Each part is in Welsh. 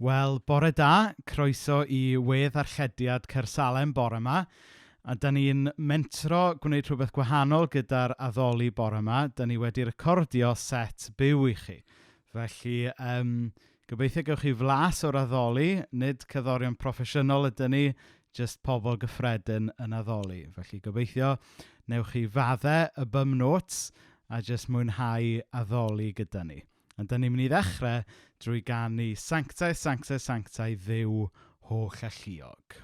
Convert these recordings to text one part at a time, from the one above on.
Wel, bore da, croeso I wedd archediad Caersalem bore yma. A da ni'n mentro gwneud rhywbeth gwahanol gyda'r addoli bore yma. Da ni wedi recordio set byw I chi. Felly, gobeithio gewch chi flas o'r addoli, nid cyddorion proffesiynol ydyn ni, jyst pobl gyffredin yn addoli. Felly, gobeithio newch chi faddau y bum notes a jyst mwynhau addoli gyda ni. A da ni'n mynd I ddechrau drwy ganu sanctau, sanctau, sanctau, dduw holl a lluog.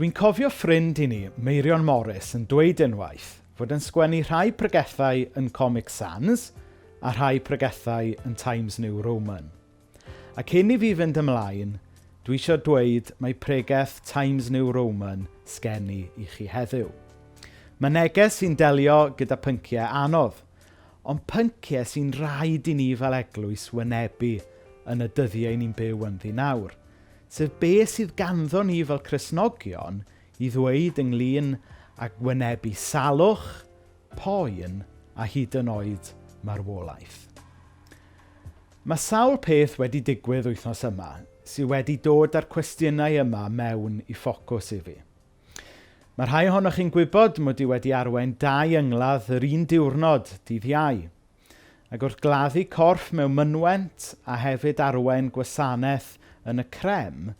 Dwi'n cofio ffrind I ni, Meirion Morris, yn dweud unwaith fod yn sgwennu rhai pregethau yn Comic Sans a rhai pregethau yn Times New Roman. Ac cyn I fi fynd ymlaen, dwi eisiau dweud mai pregeth Times New Roman sgennu I chi heddiw. Mae Neges sy'n delio gyda pynciau anodd, ond pynciau sy'n rhaid I ni fel eglwys wynebu yn y dyddiau ni'n byw ynddi nawr. Sef be sydd ganddo ni fel Cristnogion I ddweud ynglyn â wynebu salwch, poen a hyd yn oed marwolaeth. Mae sawl peth wedi digwydd wythnos yma sydd wedi dod â'r cwestiynau yma mewn i ffocws i fi. Mae rhai ohonoch chi'n gwybod mod i wedi arwain 2 yngladd yr un diwrnod dydd Iau. Ac wrth gladdu corff mewn mynwent a hefyd arwain gwasanaeth yn y crem,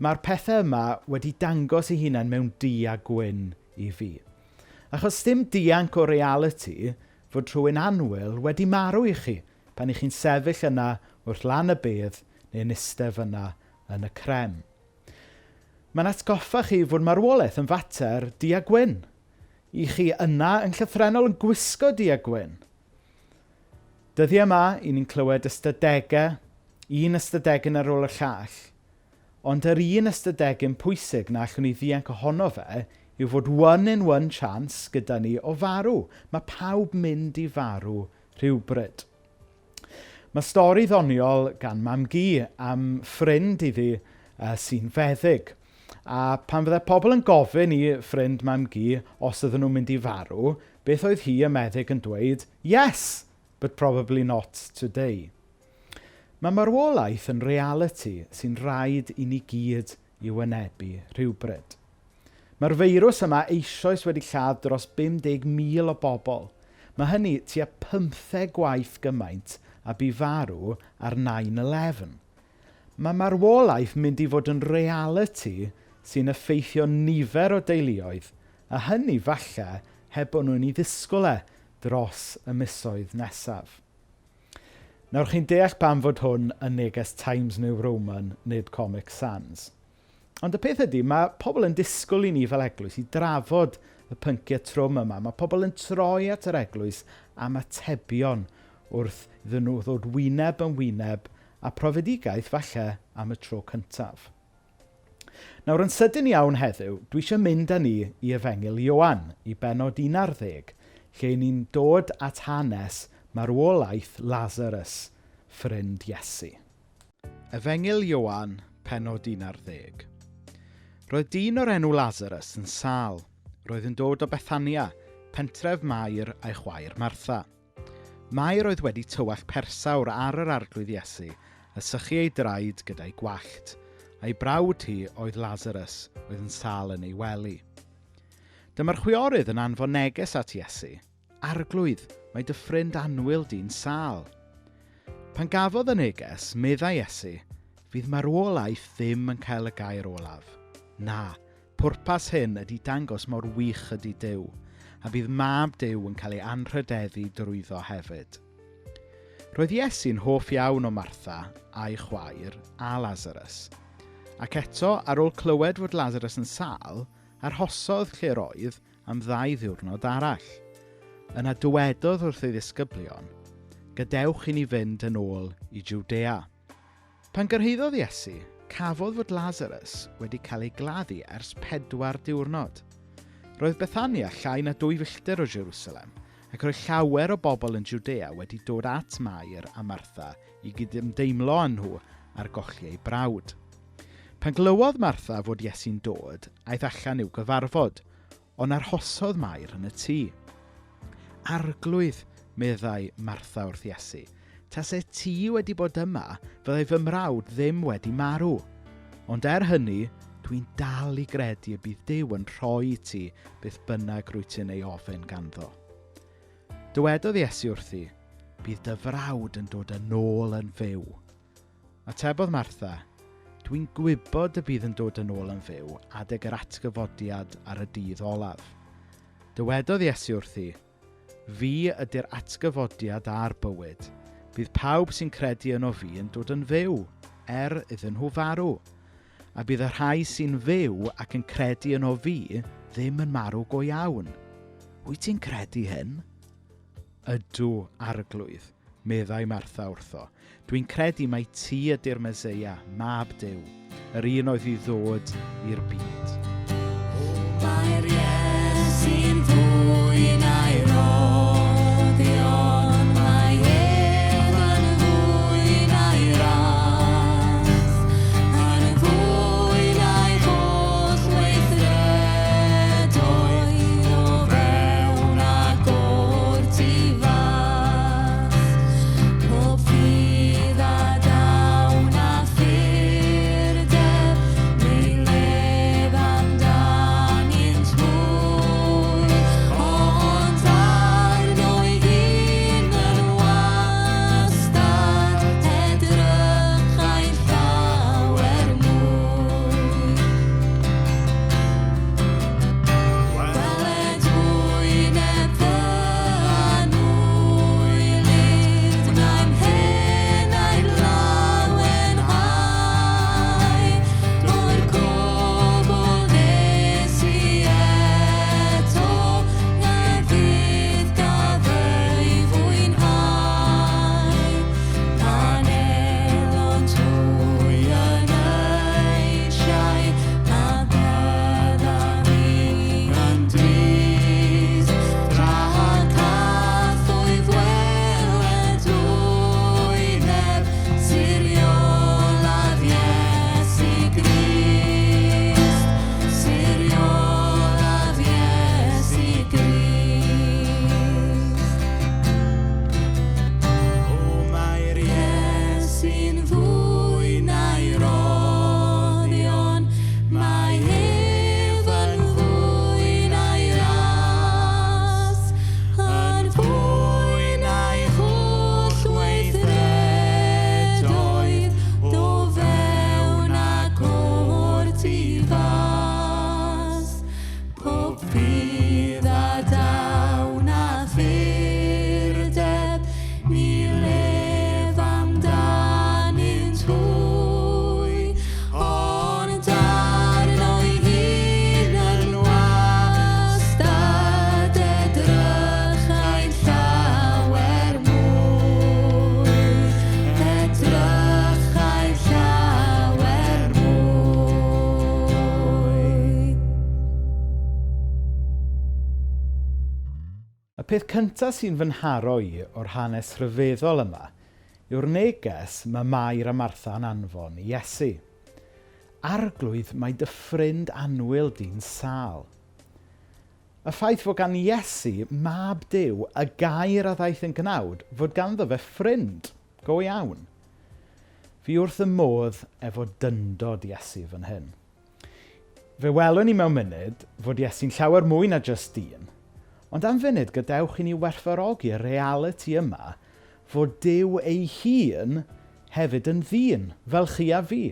mae'r pethau yma wedi dangos eu hunain mewn du a gwyn i fi. Achos dim dianc o reality fod rhywun annwyl wedi marw i chi pan i chi'n sefyll yna wrth lan y bedd neu'n istedd yna yn y crem. Mae'n atgoffa chi fod marwolaeth yn fater du a gwyn. I chi yna yn llythrenol yn gwisgo du a gwyn. Dyddiau yma, i ni'n clywed ystadegau, un ystadegyn ar ôl y llall, ond yr un ystadegyn pwysig na allwn ni ddianc ohono fe yw fod 1-in-1 chance gyda ni o farw. Mae pawb mynd i farw rhywbryd. Mae stori ddoniol gan mam gi am ffrind iddi sy'n feddyg. A pan fydde pobl yn gofyn i ffrind mam gi os ydyn nhw'n mynd i farw, beth oedd hi y meddyg yn dweud, yes, but probably not today. Mae marwolaeth yn reality sy'n rhaid i ni gyd i wynebu rhywbryd. Mae'r feirws yma eisoes wedi lladd dros 50,000 o bobl. Mae hynny tua 15 gwaith gymaint a bu farw ar 9/11. Mae marwolaeth mynd i fod yn reality sy'n effeithio nifer o deuluoedd, a hynny falle heb bod nhw'n ei ddisgwyl dros y misoedd nesaf. Nawr chi'n deall pam fod hwn yn neges Times New Roman, nid Comic Sans. Ond y peth ydy, mae pobl yn disgwyl i ni fel eglwys i drafod y pynciau trwm yma. Mae pobl yn troi at yr eglwys am atebion wrth iddyn nhw ddod wyneb yn wyneb a profedigaeth falle am y tro cyntaf. Nawr yn sydyn iawn heddiw, dwi eisiau mynd â ni i Efengyl Ioan, i benod 11, lle ni'n dod at hanes marwolaeth Lasarus, ffrind Iesu. Efengyl Ioan, penod 11. Roedd dyn o'r enw Lasarus yn sâl. Roedd yn dod o Bethania, pentref Mair a'i chwaer Martha. Mair oedd wedi tywall persawr ar yr arglwydd Iesu, a sychu ei draed gyda'i gwallt. A'i brawd hi oedd Lasarus, oedd yn sâl yn ei wely. Dyma'r chwiorydd yn anfon neges at Iesu. Arglwydd, mae dy ffrind annwyl di'n sâl. Pan gafodd y neges, meddai Iesu, fydd marwolaeth ddim yn cael y gair olaf. Na, pwrpas hyn ydy dangos mor wych ydy Duw, a bydd mab Duw yn cael ei anrhydeddu drwyddo hefyd. Roedd Iesu'n hoff iawn o Martha a'i chwaer a Lasarus. Ac eto, ar ôl clywed fod Lasarus yn sâl, arhosodd lle roedd am 2 ddiwrnod arall. Yna dywedodd wrth ei ddisgyblion, gadewch i ni fynd yn ôl i Jwdea. Pan gyrhaeddodd Iesu, cafodd fod Lasarus wedi cael ei gladdu ers 4 diwrnod. Roedd Bethania llai na 2 filltir o Jerusalem, ac roedd llawer o bobl yn Jwdea wedi dod at Mair a Martha i gydymdeimlo â nhw ar golli ei brawd. Pan glywodd Martha fod Iesu'n dod, aeth allan i'w gyfarfod, ond arhosodd Mair yn y tŷ. Arglwydd, meddai Martha wrth Iesu, tasai ti wedi bod yma, fyddai fy mrawd ddim wedi marw. Ond hynny, dwi'n dal i gredu y bydd Duw yn rhoi i ti beth bynnag rwyt ti'n ei ofyn ganddo. Dywedodd Iesu wrthi, bydd dy frawd yn dod yn ôl yn fyw. Atebodd Martha, dwi'n gwybod y bydd yn dod yn ôl yn fyw adeg yr atgyfodiad ar y dydd olaf. Dywedodd Iesu wrthi, fi ydy'r atgyfodiad a'r bywyd. Bydd pawb sy'n credu yno fi yn dod yn fyw, iddyn nhw farw. A bydd y rhai sy'n fyw ac yn credu yno fi ddim yn marw go iawn. Wyt ti'n credu hyn? Ydw, arglwydd, meddai Martha wrtho. Dwi'n credu mai ti ydy'r Meseia, mab Duw, yr un oedd i ddod i'r byd. Mae'r Iesu'n fwy na'i roddion, mae ef yn fwy na'i ras, yn fwy na'i holl weithredoedd o fewn ac o'r tu fas, pob ffydd a dawn a ffyrdd peth cyntaf sy'n fy nharo i o'r hanes rhyfeddol yma yw'r neges mae Mair a Martha yn anfon i Iesu. Arglwydd mae dy ffrind annwyl di'n sâl. Y ffaith fod gan Iesu, mab Duw, y gair a ddaeth yn gnawd, fod ganddo fe ffrind go iawn. Fi wrth y modd efo dyndod Iesu fan hyn. Fe welwn ni mewn munud fod Iesu'n llawer mwy na just dyn, ond am funud gadewch i ni werthfawrogi'r realiti yma fod Duw ei hun hefyd yn ddyn, fel chi a fi.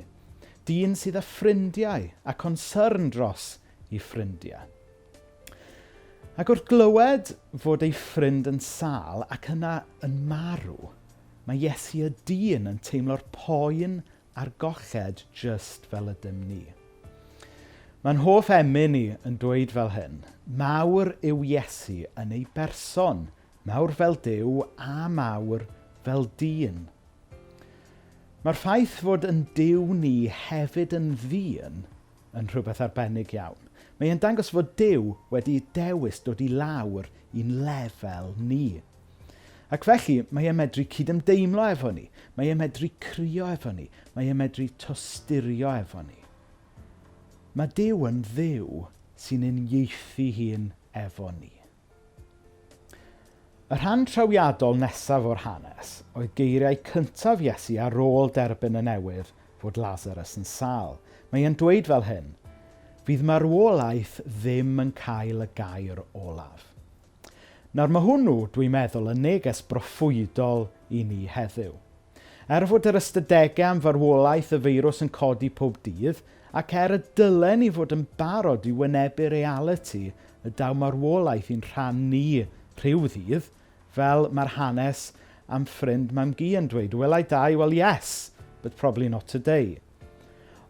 Dyn sydd â ffrindiau a concern dros ei ffrindiau. Ac wrth glywed fod ei ffrind yn sâl ac yna yn marw, mae Iesu y dyn yn teimlo'r poen a'r golled just fel ydym ni. Mae'n hoff emyn ni yn dweud fel hyn, mawr yw Iesu yn ei berson, mawr fel Duw a mawr fel dyn. Mae'r ffaith fod yn Duw ni hefyd yn ddyn yn rhywbeth arbennig iawn. Mae'n dangos fod Duw wedi dewis dod i lawr i'n lefel ni. Ac felly, mae e'n medru cydymdeimlo efo ni. Mae e'n medru crio efo ni. Mae e'n medru tosturio efo ni. Mae Duw yn Dduw sy'n uniaethu hun efo ni. Y rhan trawiadol nesaf o'r hanes oedd geiriau cyntaf Iesu ar ôl derbyn y newydd fod Lasarus yn sâl. Mae e'n dweud fel hyn, fydd marwolaeth ddim yn cael y gair olaf. Nawr mae hwnnw, dwi'n meddwl, yn neges broffwydol i ni heddiw. Fod yr ystadegau am farwolaeth y feirws yn codi pob dydd, ac y dylen ni fod yn barod i wynebu realiti y daw marwolaeth i'n rhan ni rhyw ddydd, fel mae'r hanes am ffrind mam gi yn dweud. Well, I die, well yes, but probably not today.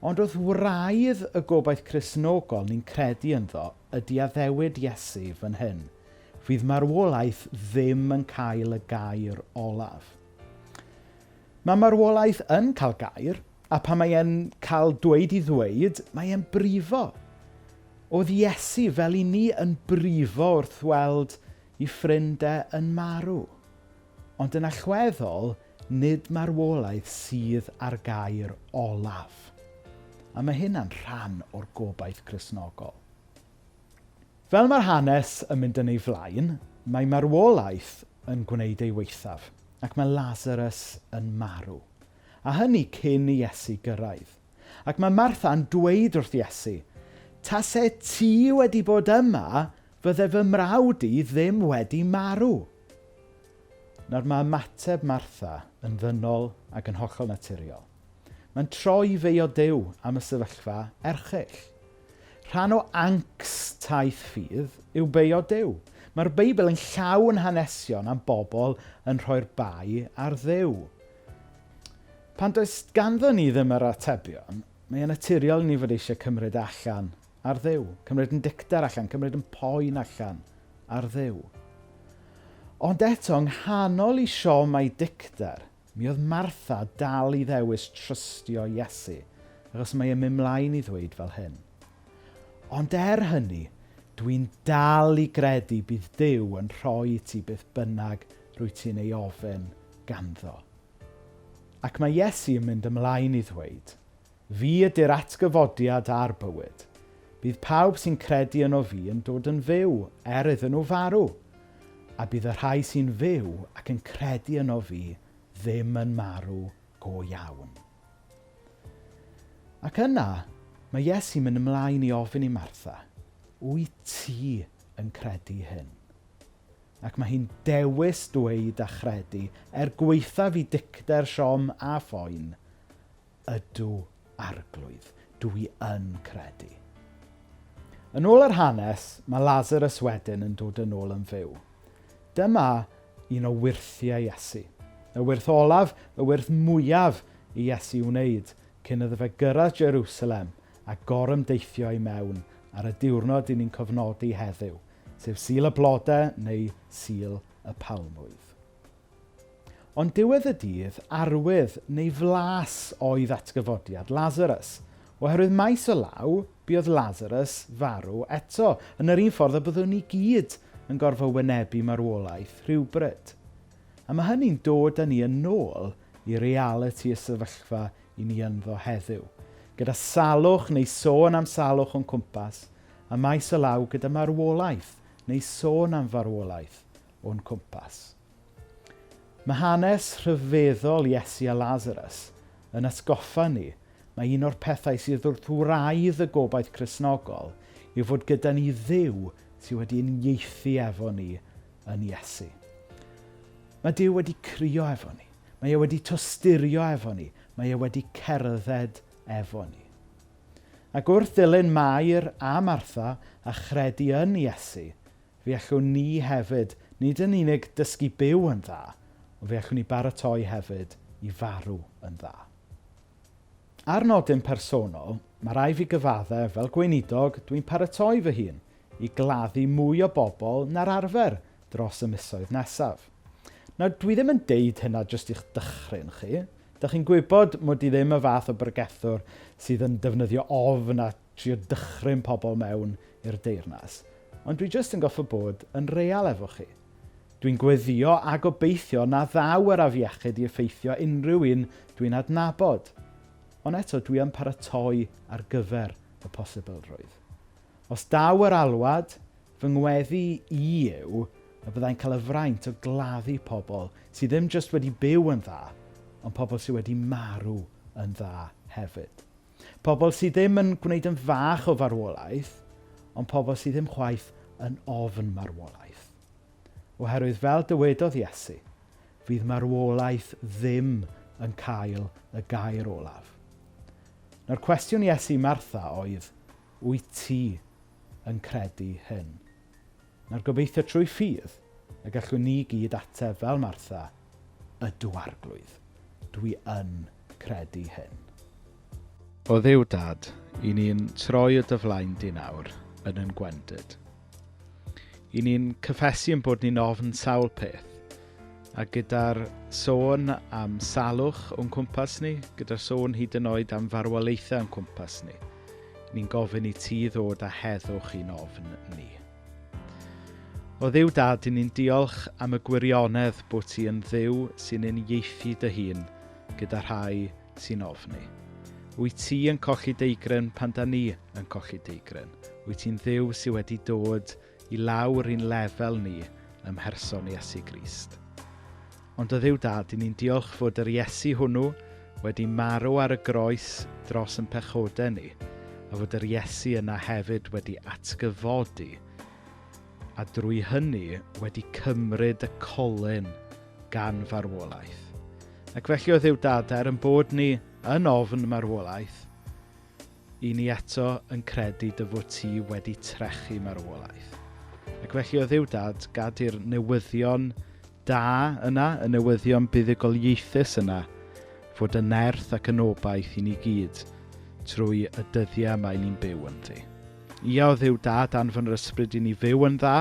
Ond wrth wraidd y gobaith Cristnogol ni'n credu ynddo ydy addewid Iesu fan hyn. Fydd marwolaeth ddim yn cael y gair olaf. Mae marwolaeth yn cael gair, a pan mae e'n cael dweud i ddweud, mae e'n brifo. Oedd Iesu fel i ni yn brifo wrth weld ei ffrindau yn marw. Ond yn allweddol, nid marwolaeth sydd ar gair olaf. A mae hynna'n rhan o'r gobaith Cristnogol. Fel mae'r hanes yn mynd yn ei flaen, mae marwolaeth yn gwneud ei weithaf, ac mae Lasarus yn marw. A hynny cyn i Iesu gyrraedd. Ac mae Martha yn dweud wrth Iesu, tase ti wedi bod yma, fydde fy mrawd i ddim wedi marw. Nawr mae ymateb Martha yn ddynol ac yn hollol naturiol. Mae'n troi fe o Duw am y sefyllfa erchyll. Rhan o angst taith ffydd yw beo Duw. Mae'r Beibl yn llawn hanesion am bobl yn rhoi'r bai ar Dduw. Pan does ganddo ni ddim yr atebion, mae yn naturiol ni fod eisiau cymryd allan ar Dduw. Cymryd yn dicter allan, cymryd yn poen allan ar Dduw. Ond eto, yng nghanol i siom a'i dicter, mi oedd Martha dal i ddewis trystio Iesu, achos mae e'n mynd mlaen i ddweud fel hyn. Ond hynny, dwi'n dal i gredu bydd Duw yn rhoi ti beth bynnag rwy ti'n ei ofyn ganddo. Ac mae Iesu yn mynd ymlaen i ddweud, fi ydy'r atgyfodiad a'r bywyd. Bydd pawb sy'n credu yno fi yn dod yn fyw, iddyn nhw farw. A bydd y rhai sy'n fyw ac yn credu yno fi ddim yn marw go iawn. Ac yna, mae Iesu mynd ymlaen i ofyn i Martha, wyt ti yn credu hyn? Ac mae hi'n dewis dweud a chredu, gweithaf i dicter siom a phoen, ydw arglwydd, dwi yn credu. Yn ôl yr hanes, mae Lasarus wedyn yn dod yn ôl yn fyw. Dyma un o wirthiau Iesu. Y wirth olaf, y wirth mwyaf i Iesu wneud cyn iddo fe gyrraedd Jerusalem a gorymdeithio i mewn ar y diwrnod i ni'n cofnodi heddiw, sef Sul y Blodau neu Sul y Palmwydd. Ond diwedd y dydd, arwydd neu flas oedd atgyfodiad Lasarus, oherwydd maes o law, buodd Lasarus farw eto, yn yr un ffordd y byddwn ni gyd yn gorfod wynebu marwolaeth rhywbryd. A mae hynny'n dod â ni yn ôl i reality y sefyllfa i ni ynddo heddiw. Gyda salwch neu sôn am salwch o'n cwmpas, a maes o law gyda marwolaeth neu sôn am farwolaeth o'n cwmpas. Mae hanes rhyfeddol Iesu a Lasarus yn atgoffa ni mae un o'r pethau sydd wrth wraidd y gobaith Cristnogol yw fod gyda ni Dduw sydd wedi uniaethu efo ni yn Iesu. Mae Duw wedi crio efo ni. Mae e wedi tosturio efo ni. Mae e wedi cerdded efo ni. Ac wrth dilyn Mair a Martha a chredu yn Iesu, fe allwn ni hefyd nid yn unig dysgu byw yn dda, ond fe allwn ni baratoi hefyd i farw yn dda. Ar nodyn personol, mae rai fi gyfaddau fel gweinidog dwi'n paratoi fy hun i gladdu mwy o bobl na'r arfer dros y misoedd nesaf. Nawr, dwi ddim yn deud hynna jyst i'ch dychryn chi. Dych chi'n gwybod mod i ddim y fath o bregethwr sydd yn defnyddio ofn a trio dychryn pobl mewn i'r deyrnas. Ond dwi jyst yn goffa bod yn real efo chi. Dwi'n gweddio a gobeithio na ddaw yr afiechyd i effeithio unrhyw un dwi'n adnabod. Ond eto dwi yn paratoi ar gyfer y posibilrwydd. Os daw yr alwad, fy ngweddi i yw y byddai'n cael y fraint o gladdu pobl sydd ddim jyst wedi byw yn dda, ond pobl sydd wedi marw yn dda hefyd. Pobl sydd ddim yn gwneud yn fach o farwolaeth, ond pobl sydd ddim chwaith yn ofn marwolaeth. Oherwydd fel dywedodd Iesu, fydd marwolaeth ddim yn cael y gair olaf. Nawr cwestiwn Iesu Martha oedd, wyt ti yn credu hyn? Nawr gobeithio trwy ffydd, y gallwn ni gyd ateb fel Martha, ydw arglwydd. Dwi yn credu hyn. O Dduw Dad, i ni'n troi y dyflaen di nawr yn yn gwendid. I ni'n cyffesu yn bod ni'n ofn sawl peth, a gyda'r sôn am salwch o'n cwmpas ni, gyda'r sôn hyd yn oed am farwolaethau o'n cwmpas ni, ni'n gofyn i ti ddod a heddwch i'n ofn ni. O Dduw Dad, i ni'n diolch am y gwirionedd bod ti yn Dduw sy'n uniaethu dy hun gyda rhai sy'n ofni. Wyt ti yn colli deigryn pan da ni yn colli deigryn. Wyt ti'n Dduw sydd wedi dod i lawr i'n lefel ni ym mherson Iesu Grist. Ond o Dduw Dad, i ni'n diolch fod yr Iesu hwnnw wedi marw ar y groes dros yn pechodau ni, a fod yr Iesu yna hefyd wedi atgyfodi, a drwy hynny wedi cymryd y colyn gan farwolaeth. Ac felly o Dduw Dad, yn bod ni yn ofn marwolaeth, i ni eto yn credu dy fod ti wedi trechu marwolaeth. Ac felly o Dduw Dad, gad i'r newyddion da yna, y newyddion buddugoliaethus yna, fod yn nerth ac yn obaith i ni gyd trwy y dyddiau mae ni'n byw yn thi. Ia o Dduw Dad, anfon yr ysbryd i ni fyw yn dda,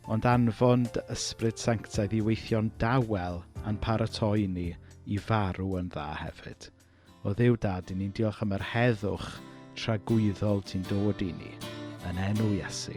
ond anfon dy ysbryd sanctaidd i weithio'n dawel a'n paratoi ni i farw yn dda hefyd. O Dduw Dad, i ni'n diolch am yr heddwch tragwyddol ti'n dod i ni, yn enw Iesu.